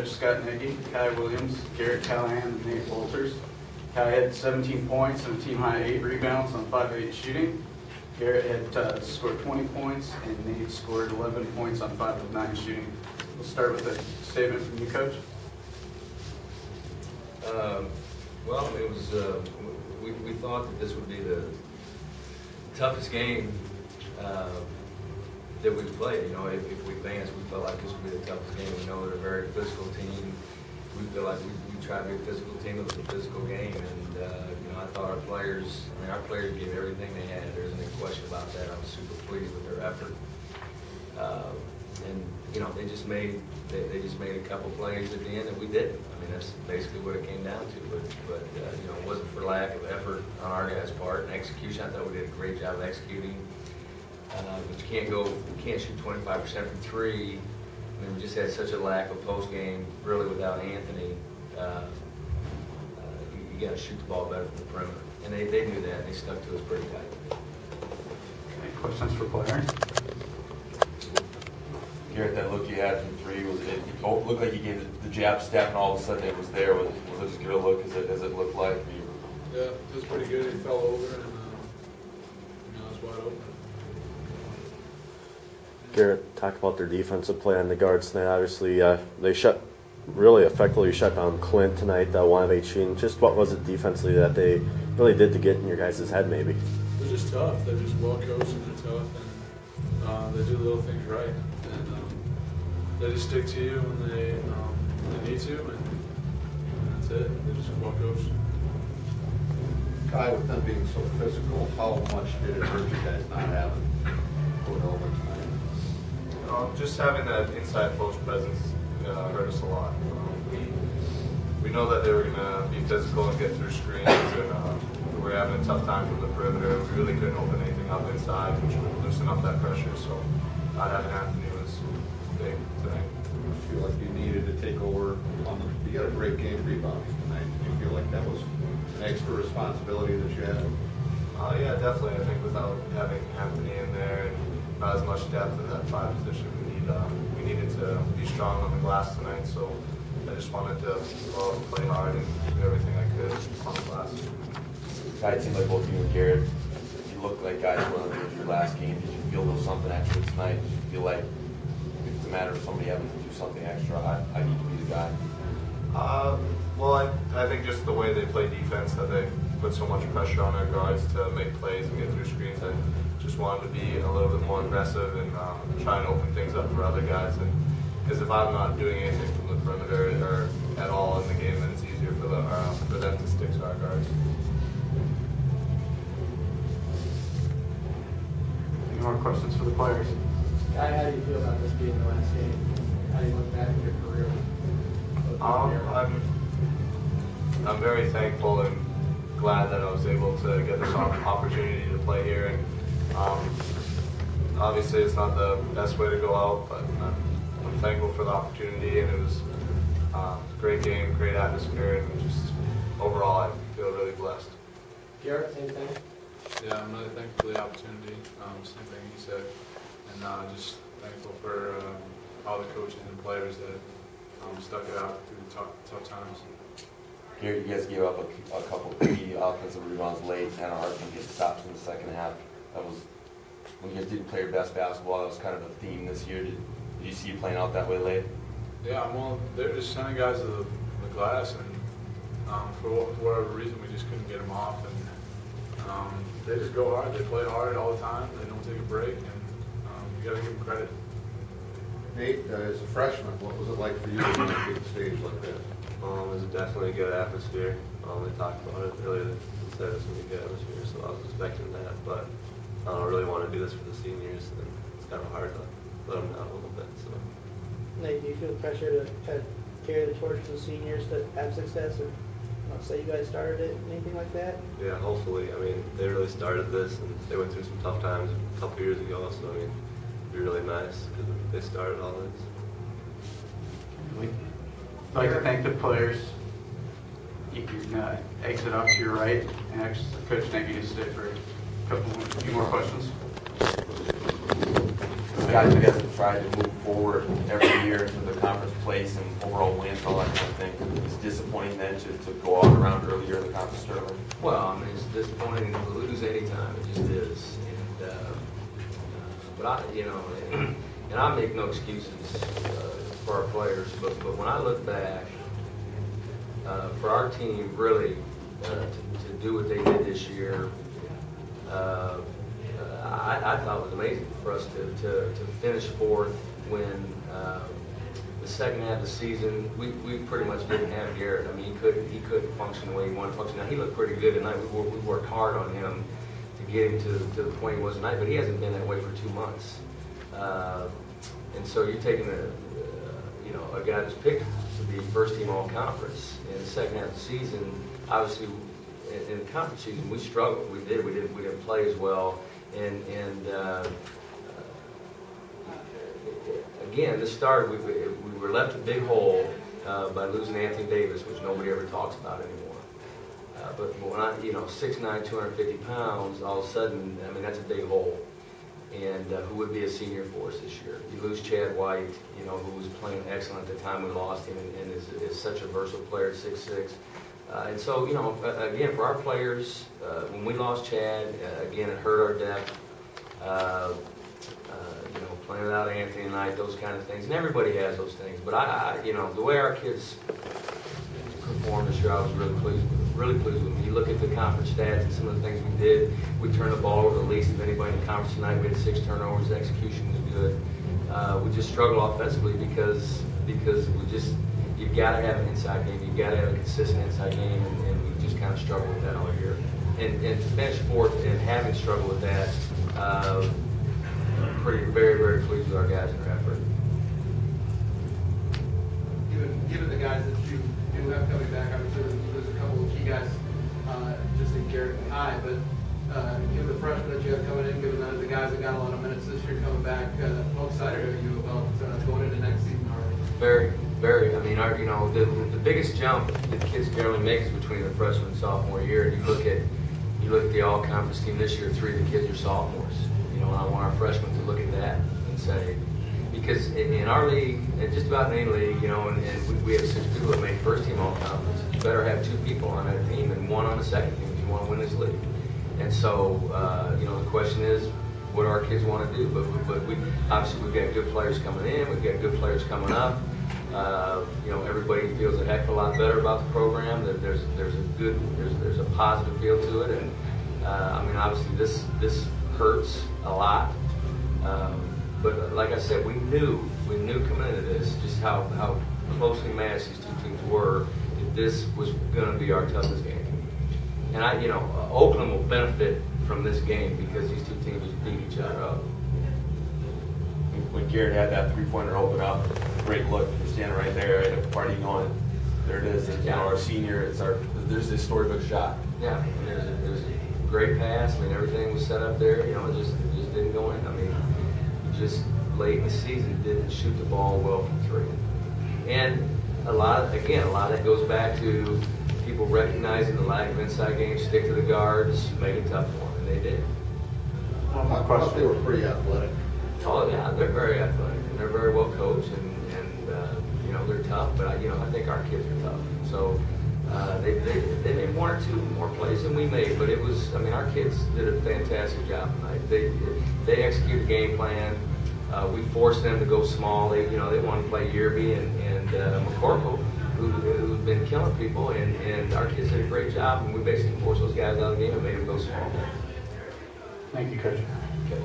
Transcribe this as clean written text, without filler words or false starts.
Coach Scott Nagy, Kai Williams, Garrett Callahan, and Nate Wolters. Kai had 17 points and a team-high 8 rebounds on 5-8 shooting. Garrett had scored 20 points, and Nate scored 11 points on 5 of 9 shooting. We'll start with a statement from you, Coach. Well, it was. We thought that this would be the toughest game that we'd play. You know, if we advanced, we felt like this would be the toughest game. We know they're a very physical team. We feel like we try to be a physical team. It was a physical game, and you know, I thought our players gave everything they had. There's no question about that. I was super pleased with their effort. And you know, they just made a couple plays at the end that we didn't. I mean, that's basically what it came down to. But you know, it wasn't for lack of effort on our guys' part and execution. I thought we did a great job of executing. But you can't shoot 25% from three. I mean, we just had such a lack of post game, really, without Anthony. You got to shoot the ball better from the perimeter, and they knew that. And they stuck to us pretty tight. Any questions for players? Garrett, that look you had from three, it looked like you gave the jab step, and all of a sudden it was there. Was it as good a look as it looked like? Yeah, it was pretty good. He fell over, and it was wide open. Garrett, talk about their defensive play on the guards tonight. Obviously, they really effectively shut down Clint tonight, 1-8 shooting. Just what was it defensively that they really did to get in your guys' head, maybe? They're just tough. They're just well coached, and they're tough, and they do little things right. And they just stick to you when they need to, and that's it. They're just well coached. Kai, with them being so physical, how much did it hurt you guys not having Cordova tonight? Just having that inside post presence hurt us a lot. We know that they were going to be physical and get through screens, and we were having a tough time from the perimeter. We really couldn't open anything up inside, which would loosen up that pressure. So not having Anthony was big tonight. I feel like you needed to take over you got a great game rebounding tonight. Did you feel like that was an extra responsibility that you had? Yeah, definitely. I think without having Anthony in there and not as much depth in that 5 position, we needed to be strong on the glass tonight. So I just wanted to go out and play hard and do everything I could on the glass. It seemed like both you and Garrett, you looked like guys were on your last game. Did you feel there was something extra tonight? Did you feel like if it's a matter of somebody having to do something extra, I need to be the guy? Well, I think just the way they play defense, that they put so much pressure on their guards to make plays and get through screens. I just wanted to be a little bit more aggressive and try and open things up for other guys. And because if I'm not doing anything from the perimeter or at all in the game, then it's easier for them to stick to our guards. Any more questions for the players? Kai, how do you feel about this being the last game? How do you look back at your career? I'm very thankful and glad that I was able to get this opportunity to play here. And obviously, it's not the best way to go out, but I'm thankful for the opportunity. And it was a great game, great atmosphere, and just overall, I feel really blessed. Garrett, same thing. Yeah, I'm really thankful for the opportunity. Same thing he said, and just thankful for all the coaches and players that stuck it out through the tough times. Garrett, you guys gave up a couple key offensive rebounds late, and our team get stops in the second half. That was when you guys didn't play your best basketball. That was kind of a theme this year. Did you see you playing out that way late? Yeah, well, they're just sending guys to the glass, and for whatever reason, we just couldn't get them off. And they just go hard. They play hard all the time. They don't take a break, and you got to give them credit. Nate, as a freshman, what was it like for you to be on a big stage like this? It was definitely a good atmosphere. They talked about it earlier. They said it was going to be a good atmosphere, so I was expecting that. But I don't really want to do this for the seniors, and it's kind of hard to let them down a little bit. So. Nate, do you feel the pressure to kind of carry the torch for the seniors to have success, or not say you guys started it, anything like that? Yeah, hopefully. I mean, they really started this, and they went through some tough times a couple years ago. So I mean, it'd be really nice because they started all this. I'd like to thank the players. You can exit off to your right and ask Coach Nagy to stay for a few more questions. guys have tried to move forward every year with the conference place and overall wins and all that kind of thing. It's disappointing then to go out around earlier in the conference tournament. Well, I mean, it's disappointing to lose anytime. It just is. And, but I, you know, and I make no excuses for our players. But when I look back, for our team really to do what they did this year, I thought it was amazing for us to finish fourth when the second half of the season we pretty much didn't have Garrett. I mean, he couldn't function the way he wanted to function. Now he looked pretty good tonight. We worked hard on him to get him to the point he was tonight, but he hasn't been that way for 2 months. And so you're taking a guy that's picked to be first team all conference in the second half of the season. Obviously, in the conference season we struggled. We didn't play as well. And again, this started. We were left a big hole by losing Anthony Davis, which nobody ever talks about anymore. But when 6'9", 250 pounds, all of a sudden, I mean, that's a big hole. And who would be a senior for us this year? You lose Chad White, who was playing excellent at the time we lost him, and is such a versatile player at 6'6". And so, again, for our players, when we lost Chad, again, it hurt our depth. Playing without Anthony tonight, those kind of things. And everybody has those things. But the way our kids performed this year, I was really pleased with them. You look at the conference stats and some of the things we did. We turned the ball over the least of anybody in the conference tonight. We had 6 turnovers. The execution was good. We just struggled offensively because you've got to have an inside game. You've got to have a consistent inside game, and we just kind of struggled with that all year. And to finish fourth and having struggled with that, very, very pleased with our guys and their effort. Given the guys that you do have coming back, obviously there's a couple of key guys, just in Garrett and I, but given the freshmen that you have coming in, given the guys that got a lot of minutes this year coming back, how excited are you about going into next season already? Very, very. I mean, the biggest jump that kids generally make is between the freshman and sophomore year. And you look at the all-conference team this year. 3 of the kids are sophomores. And I want our freshmen to look at that and say, because in our league, and just about in any league, and we have 6 people that make first team all-conference. You better have 2 people on that team and 1 on the second team if you want to win this league. And so, the question is, what do our kids want to do? But obviously we've got good players coming in. We've got good players coming up. Everybody feels a heck of a lot better about the program. That there's a positive feel to it, and obviously this hurts a lot. But like I said, we knew coming into this just how closely matched these 2 teams were. That this was going to be our toughest game, and Oakland will benefit from this game because these 2 teams just beat each other up. When Garrett had that 3-pointer open up, great look. You're standing right there, right? A party going. There it is. And, our senior. There's this storybook shot. Yeah, and there's a great pass. I mean, everything was set up there. It just didn't go in. I mean, just late in the season didn't shoot the ball well from 3. And a lot of that goes back to people recognizing the lack of inside game, stick to the guards, make it tough for them, and they did. I thought they were pretty athletic. Oh yeah, they're very athletic and they're very well coached, and they're tough. But I think our kids are tough. So they made 1 or 2 more plays than we made, but it was. our kids did a fantastic job tonight. They executed a game plan. We forced them to go small. They wanted to play Yerby and McCorkle, who've been killing people, and our kids did a great job. And we basically forced those guys out of the game and made them go small. Thank you, Coach. Okay.